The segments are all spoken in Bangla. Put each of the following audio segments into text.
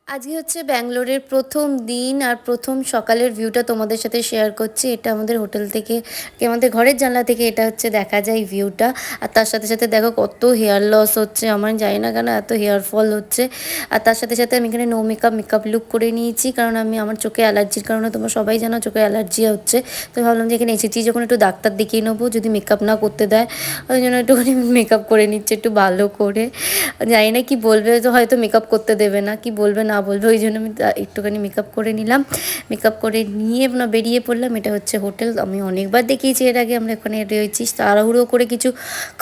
আজকে হচ্ছে ব্যাঙ্গালোরের প্রথম দিন আর প্রথম সকালের ভিউটা তোমাদের সাথে শেয়ার করছি। এটা আমাদের হোটেল থেকে আমাদের ঘরের জানলা থেকে এটা হচ্ছে দেখা যায় ভিউটা। আর তার সাথে সাথে দেখো কত হেয়ার লস হচ্ছে, আমার জানি না কেন এত হেয়ার ফল হচ্ছে। আর তার সাথে সাথে আমি এখানে নো মেকআপ লুক করে নিয়েছি, কারণ আমি আমার চোখে অ্যালার্জির কারণে, তোমরা সবাই জানো চোখে অ্যালার্জি হচ্ছে। তো ভাবলাম যে এখানে এসেছি যখন একটু ডাক্তার দেখিয়ে নেবো, যদি মেকআপ না করতে দেয় ওই জন্য একটুখানি মেকআপ করে নিচ্ছে একটু ভালো করে। জানি না কি বলবে, তো হয়তো মেকআপ করতে দেবে না, কি বলবে না বলবে, ওই জন্য আমি একটুখানি মেকআপ করে নিলাম। মেকআপ করে নিয়ে না বেরিয়ে পড়লাম। এটা হচ্ছে হোটেল, আমি অনেকবার দেখিয়েছি এর আগে। আমরা এখানে রয়েছি, তাড়াহুড়ো করে কিছু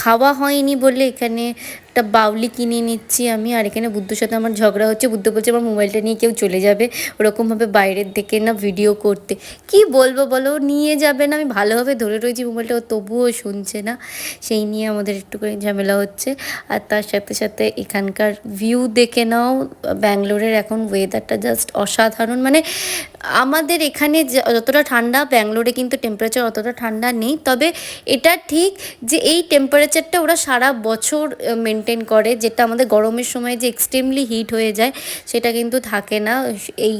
খাওয়া হয়নি বলে এখানে একটা বাউলি কিনে নিচ্ছি আমি। আর এখানে বুদ্ধর সাথে আমার ঝগড়া হচ্ছে, বুদ্ধ বলছে আমার মোবাইলটা নিয়ে কেউ চলে যাবে ওরকমভাবে বাইরের দিকে না ভিডিও করতে। কি বলবো বলো, নিয়ে যাবে না, আমি ভালোভাবে ধরে রয়েছি মোবাইলটা, ও তবুও শুনছে না। সেই নিয়ে আমাদের একটুখানি ঝামেলা হচ্ছে। আর তার সাথে সাথে এখানকার ভিউ দেখে নাও। ব্যাঙ্গালোরের এখন ওয়েদারটা জাস্ট অসাধারণ। মানে আমাদের এখানে যতটা ঠান্ডা, ব্যাঙ্গালোরে কিন্তু টেম্পারেচার অতটা ঠান্ডা নেই। তবে এটা ঠিক যে এই টেম্পারেচারটা ওরা সারা বছর মেনটেন করে, যেটা আমাদের গরমের সময় যে এক্সট্রিমলি হিট হয়ে যায় সেটা কিন্তু থাকে না। এই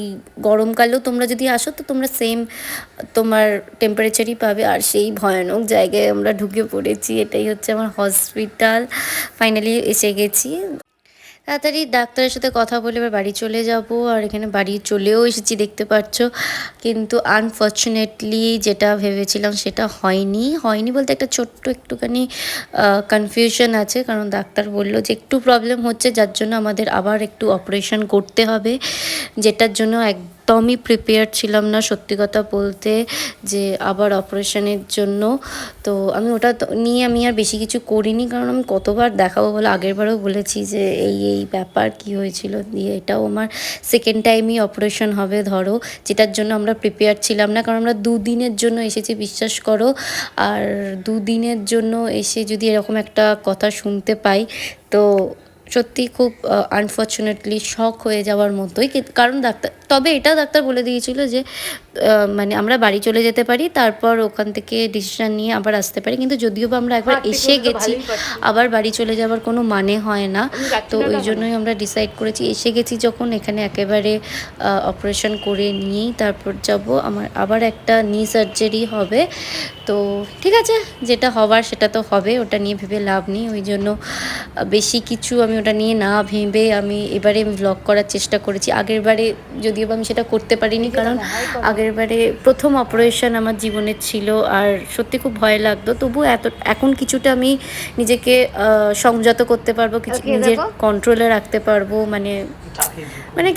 গরমকালেও তোমরা যদি আসো তো তোমরা সেম তোমার টেম্পারেচারই পাবে। আর সেই ভয়ানক জায়গায় আমরা ঢুকে পড়েছি, এটাই হচ্ছে আমার হসপিটাল। ফাইনালি এসে গেছি। তাড়াতাড়ি ডাক্তারের সাথে কথা বলে এবার বাড়ি চলে যাব। আর এখানে বাড়ি চলেও এসেছি দেখতে পাচ্ছ। কিন্তু আনফর্চুনেটলি যেটা ভেবেছিলাম সেটা হয়নি বলতে একটা ছোট্ট একটুখানি কনফিউশন আছে, কারণ ডাক্তার বললো যে একটু প্রবলেম হচ্ছে, যার জন্য আমাদের আবার একটু অপারেশন করতে হবে, যেটার জন্য একদমই প্রিপেয়ার ছিলাম না সত্যি কথা বলতে, যে আবার অপারেশনের জন্য। তো আমি ওটা নিয়ে আমি আর বেশি কিছু করিনি, কারণ আমি কতবার দেখাবো বলে, আগেরবারও বলেছি যে এই ব্যাপার কি হয়েছিল। দিয়ে এটাও আমার সেকেন্ড টাইমই অপারেশন হবে ধরো, যেটার জন্য আমরা প্রিপেয়ার ছিলাম না, কারণ আমরা দুদিনের জন্য এসেছি বিশ্বাস করো। আর দুদিনের জন্য এসে যদি এরকম একটা কথা শুনতে পাই তো সত্যি খুব আনফর্চুনেটলি শক হয়ে যাওয়ার মতোই। কারণ তবে এটা ডাক্তার বলে দিয়েছিল যে মানে আমরা বাড়ি চলে যেতে পারি, তারপর ওখান থেকে ডিসিশন নিয়ে আবার আসতে পারি। কিন্তু যদিও বা আমরা একবার এসে গেছি, আবার বাড়ি চলে যাওয়ার কোনো মানে হয় না। তো ওই জন্যই আমরা ডিসাইড করেছি, এসে গেছি যখন এখানে একেবারে অপারেশন করে নিয়েই তারপর যাব। আমার আবার একটা নি সার্জারি হবে। তো ঠিক আছে, যেটা হবার সেটা তো হবে, ওটা নিয়ে ভেবে লাভ নেই। ওই জন্য বেশি কিছু আমি ওটা নিয়ে না ভেবে আমি এবারে ভ্লগ করার চেষ্টা করেছি। আগের বারে যদিও আমি সেটা করতে পারিনি, কারণ আগের বারে প্রথম অপারেশন আমার জীবনের ছিল, আর সত্যি খুব ভয় লাগতো। তবু এখন কিছুটা আমি নিজেকে সংযত করতে পারবো, কিছু নিজের কন্ট্রোলে রাখতে পারবো। মানে